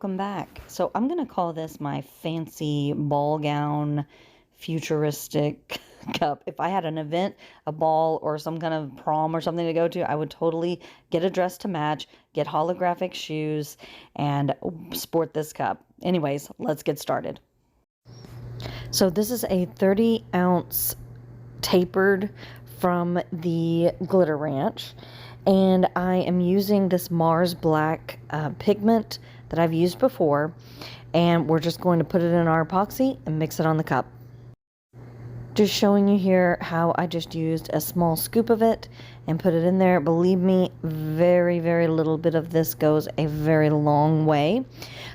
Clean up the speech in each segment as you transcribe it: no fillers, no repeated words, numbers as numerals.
welcome back. So I'm going to call this my fancy ball gown futuristic cup. If I had an event, a ball, or some kind of prom or something to go to, I would totally get a dress to match, get holographic shoes, and sport this cup. Anyways, let's get started. So this is a 30-ounce tapered from the Glitter Ranch, and I am using this Mars Black pigment that I've used before, and we're just going to put it in our epoxy and mix it on the cup. Just showing you here how I just used a small scoop of it and put it in there. Believe me, very, very little bit of this goes a very long way.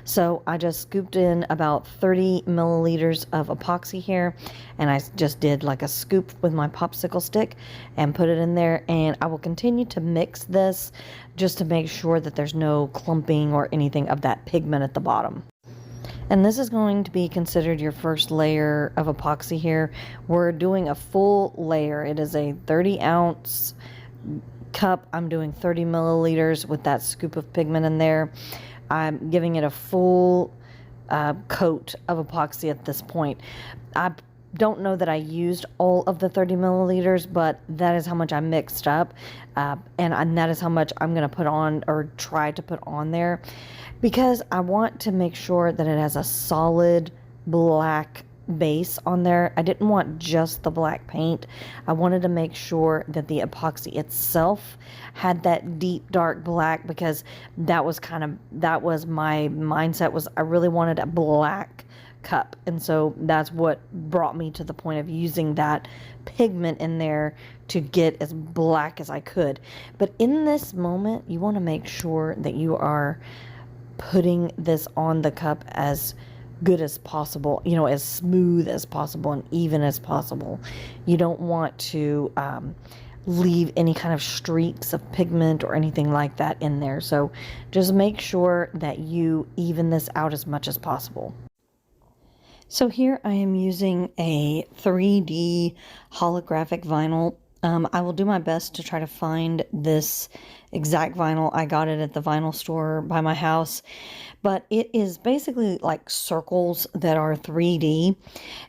So I just scooped in about 30 milliliters of epoxy here, and I just did like a scoop with my popsicle stick and put it in there, and I will continue to mix this just to make sure that there's no clumping or anything of that pigment at the bottom. And this is going to be considered your first layer of epoxy here. We're doing a full layer. It is a 30-ounce cup. I'm doing 30 milliliters with that scoop of pigment in there. I'm giving it a full coat of epoxy at this point. I don't know that I used all of the 30 milliliters, but that is how much I mixed up. And that is how much I'm going to put on, or try to put on there, because I want to make sure that it has a solid black base on there. I didn't want just the black paint. I wanted to make sure that the epoxy itself had that deep dark black, because that was my mindset, was I really wanted a black cup. And so that's what brought me to the point of using that pigment in there to get as black as I could. But in this moment, you want to make sure that you are putting this on the cup as good as possible, you know, as smooth as possible and even as possible. You don't want to leave any kind of streaks of pigment or anything like that in there. So just make sure that you even this out as much as possible. So here I am using a 3D holographic vinyl. I will do my best to try to find this exact vinyl. I got it at the vinyl store by my house, but it is basically like circles that are 3D.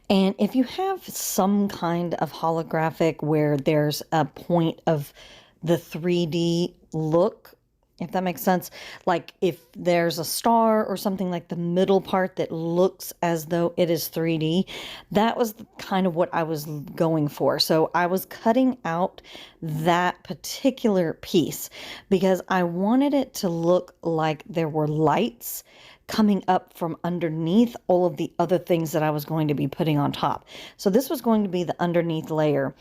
And if you have some kind of holographic where there's a point of the 3D look, if that makes sense, like if there's a star or something, like the middle part that looks as though it is 3D, that was kind of what I was going for. So I was cutting out that particular piece because I wanted it to look like there were lights coming up from underneath all of the other things that I was going to be putting on top. So this was going to be the underneath layer.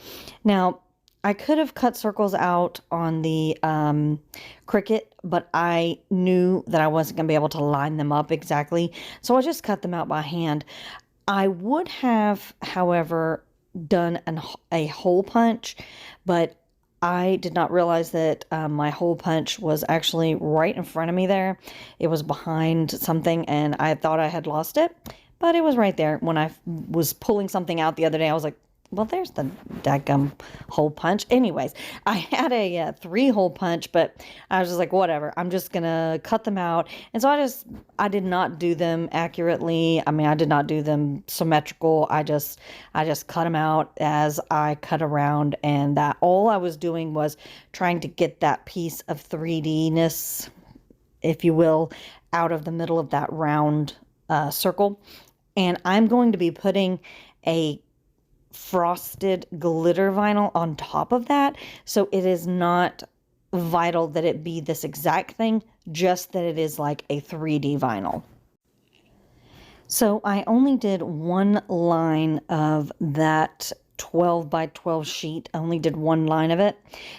Now, I could have cut circles out on the Cricut, but I knew that I wasn't going to be able to line them up exactly, so I just cut them out by hand. I would have, however, done a hole punch, but I did not realize that my hole punch was actually right in front of me there. It was behind something, and I thought I had lost it, but it was right there. When I was pulling something out the other day, I was like, well, there's the daggum hole punch. Anyways, I had a 3-hole punch, but I was just like, whatever, I'm just gonna cut them out. And so I did not do them accurately. I mean, I did not do them symmetrical. I just cut them out as I cut around, and that all I was doing was trying to get that piece of 3D-ness, if you will, out of the middle of that round circle. And I'm going to be putting a frosted glitter vinyl on top of that, so it is not vital that it be this exact thing, just that it is like a 3D vinyl. So I only did one line of that 12 by 12 sheet. I only did one line of it.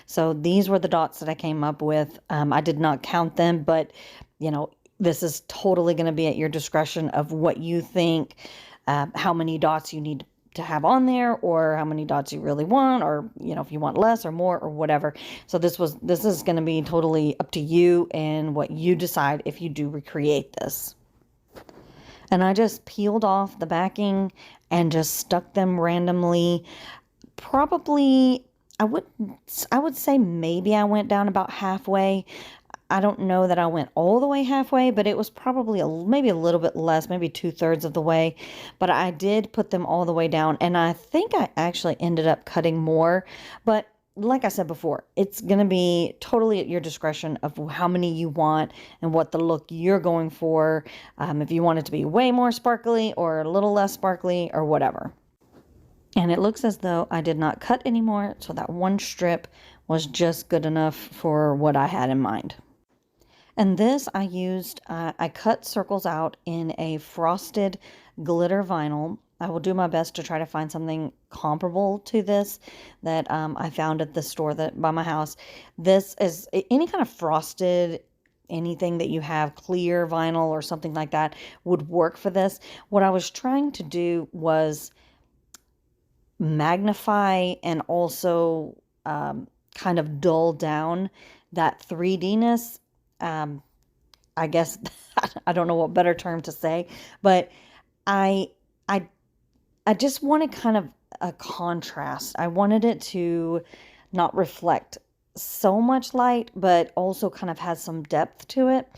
So these were the dots that I came up with. I did not count them, but you know, this is totally going to be at your discretion of what you think, how many dots you need to have on there, or how many dots you really want, or you know, if you want less or more or whatever. So this is going to be totally up to you and what you decide if you do recreate this. And I just peeled off the backing and just stuck them randomly. Probably I would say maybe I went down about halfway. I don't know that I went all the way halfway, but it was probably maybe a little bit less, maybe 2/3 of the way. But I did put them all the way down, and I think I actually ended up cutting more. But like I said before, it's going to be totally at your discretion of how many you want and what the look you're going for. If you want it to be way more sparkly or a little less sparkly or whatever. And it looks as though I did not cut anymore, so that one strip was just good enough for what I had in mind. And this I used, I cut circles out in a frosted glitter vinyl. I will do my best to try to find something comparable to this that I found at the store that by my house. This is any kind of frosted, anything that you have, clear vinyl or something like that would work for this. What I was trying to do was magnify and also kind of dull down that 3D-ness. I guess I don't know what better term to say, but I I I just wanted kind of a contrast. I wanted it to not reflect so much light, but also kind of has some depth to it.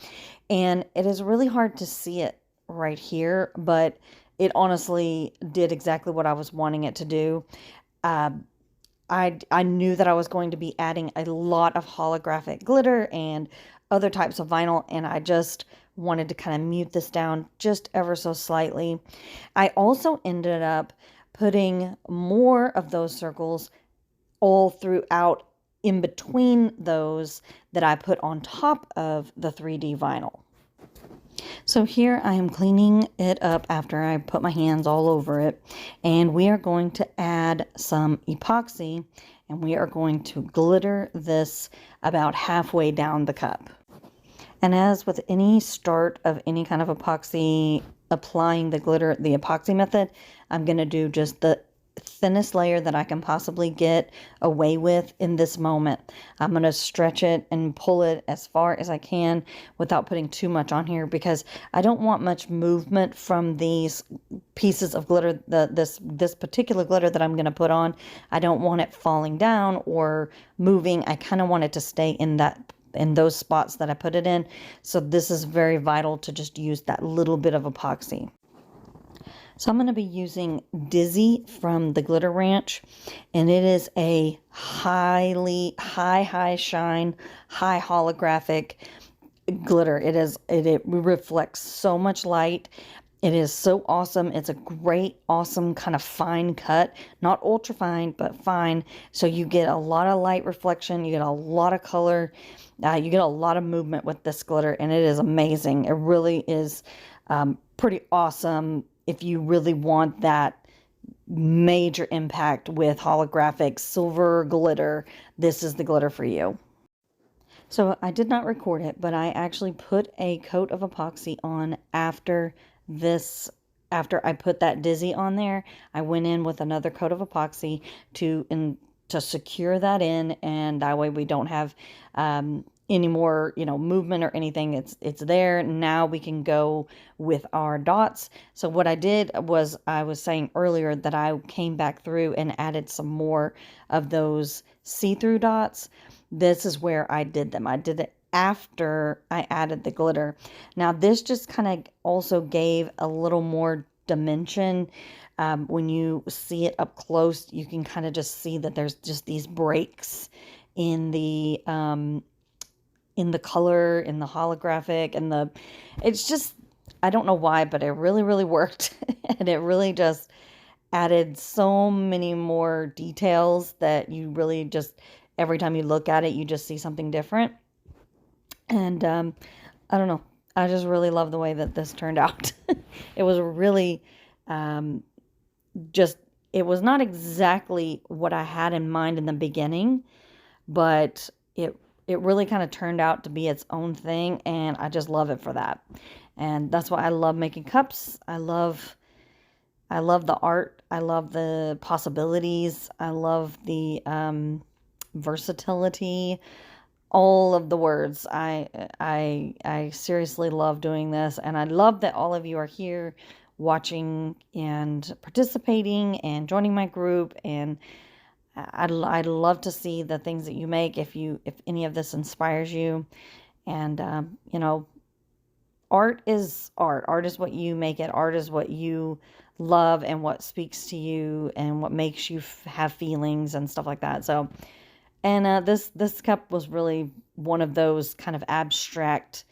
And it is really hard to see it right here, but it honestly did exactly what I was wanting it to do. Uh, I knew that I was going to be adding a lot of holographic glitter and other types of vinyl, and I just wanted to kind of mute this down just ever so slightly. I also ended up putting more of those circles all throughout in between those that I put on top of the 3D vinyl. So here I am cleaning it up after I put my hands all over it, and we are going to add some epoxy, and we are going to glitter this about halfway down the cup. And as with any start of any kind of epoxy, applying the glitter, the epoxy method, I'm going to do just the thinnest layer that I can possibly get away with in this moment. I'm going to stretch it and pull it as far as I can without putting too much on here, because I don't want much movement from these pieces of glitter. This particular glitter that I'm going to put on, I don't want it falling down or moving. I kind of want it to stay in those spots that I put it in. So this is very vital to just use that little bit of epoxy. So I'm going to be using Dizzy from the Glitter Ranch, and it is a high shine, high holographic glitter. It reflects so much light. It is so awesome. It's a great, awesome kind of fine cut, not ultra fine, but fine. So you get a lot of light reflection. You get a lot of color. You get a lot of movement with this glitter, and it is amazing. It really is pretty awesome. If you really want that major impact with holographic silver glitter, this is the glitter for you. So I did not record it, but I actually put a coat of epoxy on after I put that Dizzy on there. I went in with another coat of epoxy to secure that in, and that way we don't have any more, movement or anything. It's there. Now we can go with our dots. So what I did was, I was saying earlier that I came back through and added some more of those see-through dots. This is where I did them. I did it after I added the glitter. Now this just kind of also gave a little more dimension. When you see it up close, you can kind of just see that there's just these breaks in the color, in the holographic, and it's just, I don't know why, but it really, really worked. And it really just added so many more details that you really just, every time you look at it, you just see something different. And I don't know, I just really love the way that this turned out. It was really it was not exactly what I had in mind in the beginning, but it really kind of turned out to be its own thing, and I just love it for that. And that's why I love making cups. I love the art. I love the possibilities. I love the versatility. All of the words. I seriously love doing this, and I love that all of you are here watching and participating and joining my group. And I'd love to see the things that you make, if any of this inspires you. And, you know, art is art. Art is what you make it. Art is what you love and what speaks to you and what makes you have feelings and stuff like that. So, and this cup was really one of those kind of abstract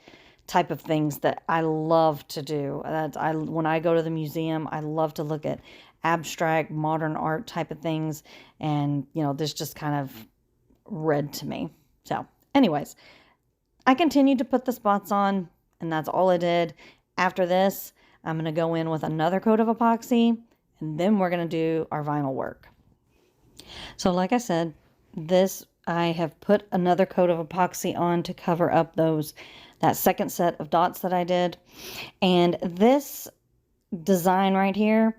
type of things that I love to do. When I go to the museum, I love to look at abstract modern art type of things, and you know, this just kind of read to me. So, anyways, I continued to put the spots on, and that's all I did. After this, I'm going to go in with another coat of epoxy, and then we're going to do our vinyl work. So like I said, I have put another coat of epoxy on to cover up that second set of dots that I did. And this design right here,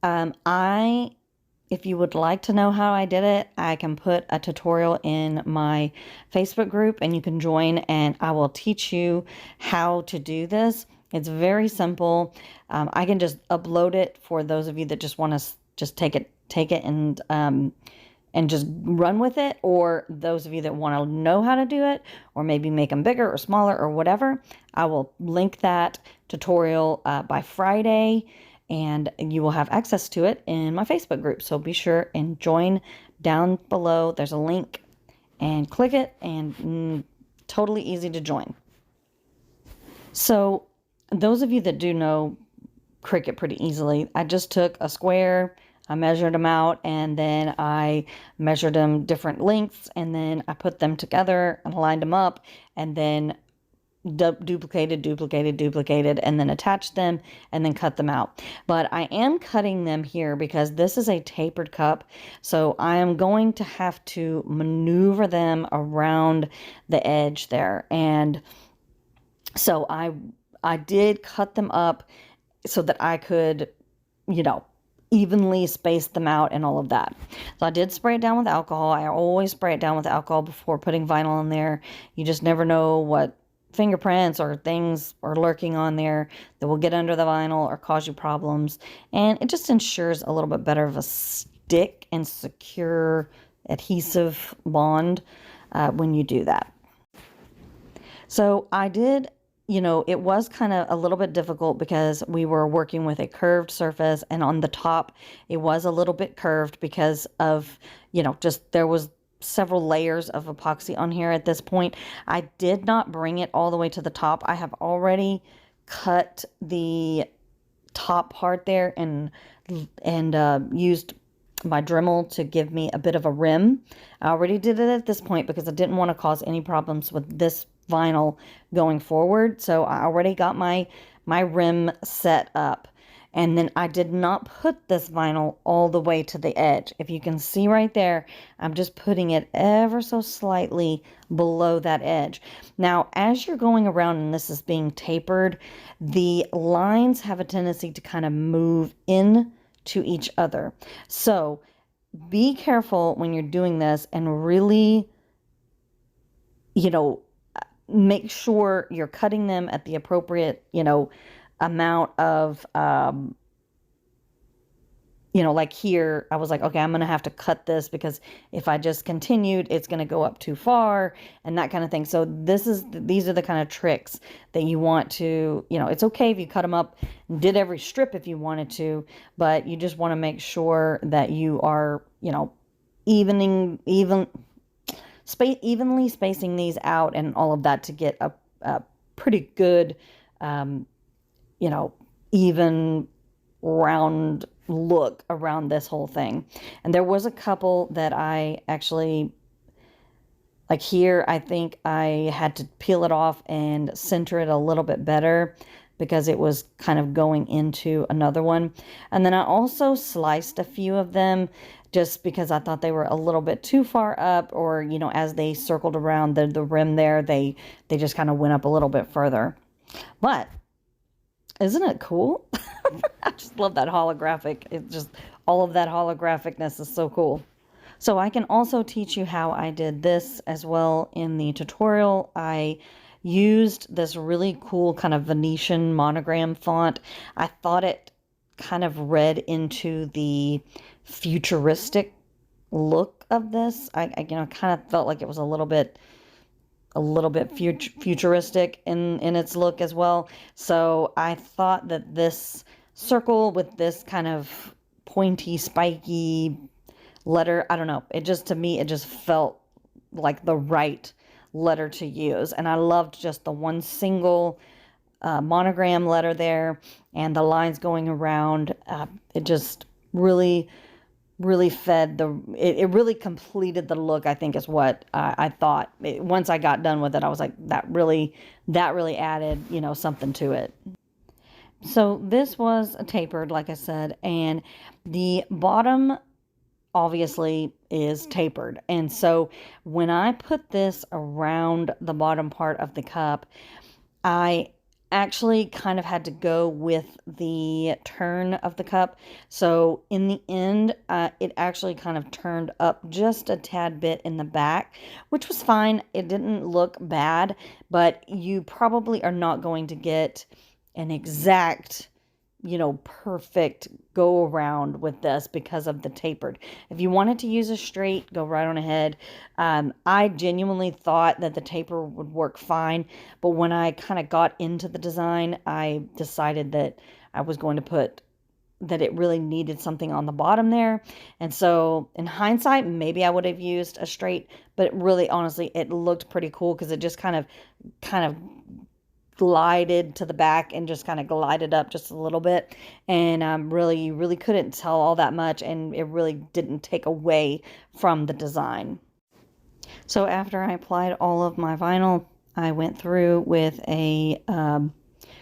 if you would like to know how I did it, I can put a tutorial in my Facebook group and you can join, and I will teach you how to do this. It's very simple. I can just upload it for those of you that just want to just take it and just run with it, or those of you that want to know how to do it, or maybe make them bigger or smaller or whatever. I will link that tutorial by Friday, and you will have access to it in my Facebook group. So be sure and join down below. There's a link, and click it, and totally easy to join. So those of you that do know Cricut pretty easily, I just took a square, I measured them out, and then I measured them different lengths, and then I put them together and lined them up, and then duplicated, and then attached them, and then cut them out. But I am cutting them here because this is a tapered cup, so I am going to have to maneuver them around the edge there. And so I did cut them up so that I could, you know, evenly space them out and all of that. So I did spray it down with alcohol. I always spray it down with alcohol before putting vinyl in there. You just never know what fingerprints or things are lurking on there that will get under the vinyl or cause you problems. And it just ensures a little bit better of a stick and secure adhesive bond when you do that. So I did, you know, it was kind of a little bit difficult because we were working with a curved surface, and on the top it was a little bit curved because of, you know, just there was several layers of epoxy on here at this point. I did not bring it all the way to the top. I have already cut the top part there and used my Dremel to give me a bit of a rim. I already did it at this point because I didn't want to cause any problems with this vinyl going forward. So I already got my rim set up, and then I did not put this vinyl all the way to the edge. If you can see right there, I'm just putting it ever so slightly below that edge. Now, as you're going around and this is being tapered, the lines have a tendency to kind of move in to each other. So be careful when you're doing this, and really, you know, make sure you're cutting them at the appropriate, you know, amount of, you know, like here, I was like, okay, I'm going to have to cut this because if I just continued, it's going to go up too far and that kind of thing. So these are the kind of tricks that you want to, you know, it's okay if you cut them up and did every strip if you wanted to, but you just want to make sure that you are, you know, evenly spacing these out and all of that to get a pretty good, you know, even round look around this whole thing. And there was a couple that I actually, like here, I think I had to peel it off and center it a little bit better because it was kind of going into another one. And then I also sliced a few of them just because I thought they were a little bit too far up, or, you know, as they circled around the rim there, they just kind of went up a little bit further. But isn't it cool? I just love that holographic. It just, all of that holographicness is so cool. So I can also teach you how I did this as well in the tutorial. I used this really cool kind of Venetian monogram font. I thought it kind of read into the futuristic look of this. I you know, kind of felt like it was a little bit a little bit futuristic in its look as well. So I thought that this circle with this kind of pointy, spiky letter, I don't know, it just, to me, it just felt like the right letter to use. And I loved just the one single monogram letter there and the lines going around. It just really fed it really completed the look, I think, is what I thought. Once I got done with it, I was like, that really added, something to it. So this was a tapered, like I said, and the bottom obviously is tapered. And so when I put this around the bottom part of the cup, I actually kind of had to go with the turn of the cup. So in the end, it actually kind of turned up just a tad bit in the back, which was fine. It didn't look bad, but you probably are not going to get an exact, perfect go around with this because of the tapered. If you wanted to use a straight, go right on ahead. I genuinely thought that the taper would work fine, but when I kind of got into the design, I decided that I was going to put that it really needed something on the bottom there. And so in hindsight, maybe I would have used a straight, but it really, honestly, it looked pretty cool because it just kind of glided to the back and just kind of glided up just a little bit, and you really couldn't tell all that much, and it really didn't take away from the design. So after I applied all of my vinyl, I went through with a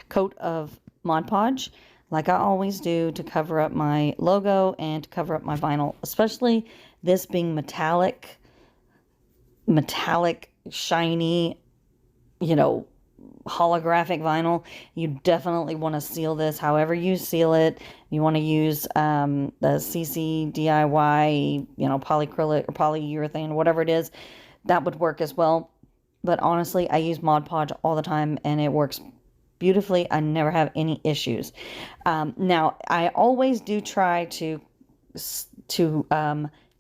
coat of Mod Podge, like I always do, to cover up my logo and to cover up my vinyl, especially this being metallic, shiny, holographic vinyl. You definitely want to seal this however you seal it. You want to use the CC DIY, polyacrylic or polyurethane, whatever it is. That would work as well. But honestly, I use Mod Podge all the time and it works beautifully. I never have any issues. Now, I always do try to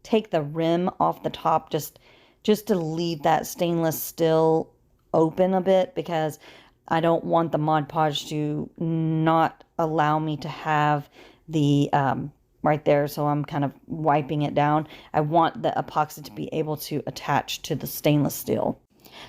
take the rim off the top just to leave that stainless steel open a bit, because I don't want the Mod Podge to not allow me to have the right there, so I'm kind of wiping it down. I want the epoxy to be able to attach to the stainless steel.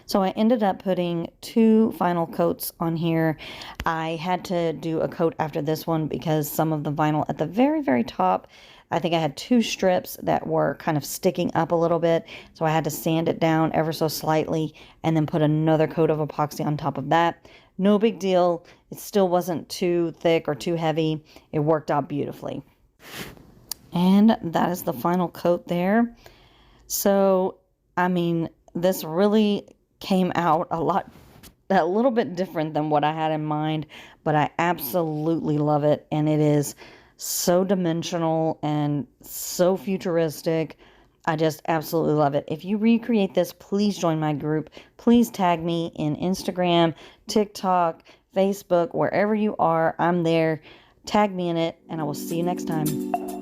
So I ended up putting 2 final coats on here. I had to do a coat after this one because some of the vinyl at the very, very top, I think I had 2 strips that were kind of sticking up a little bit. So I had to sand it down ever so slightly and then put another coat of epoxy on top of that. No big deal. It still wasn't too thick or too heavy. It worked out beautifully. And that is the final coat there. So, I mean, this really came out a little bit different than what I had in mind, but I absolutely love it. And it is so dimensional and so futuristic. I just absolutely love it. If you recreate this, please join my group. Please tag me in Instagram, TikTok, Facebook, wherever you are. I'm there. Tag me in it, and I will see you next time.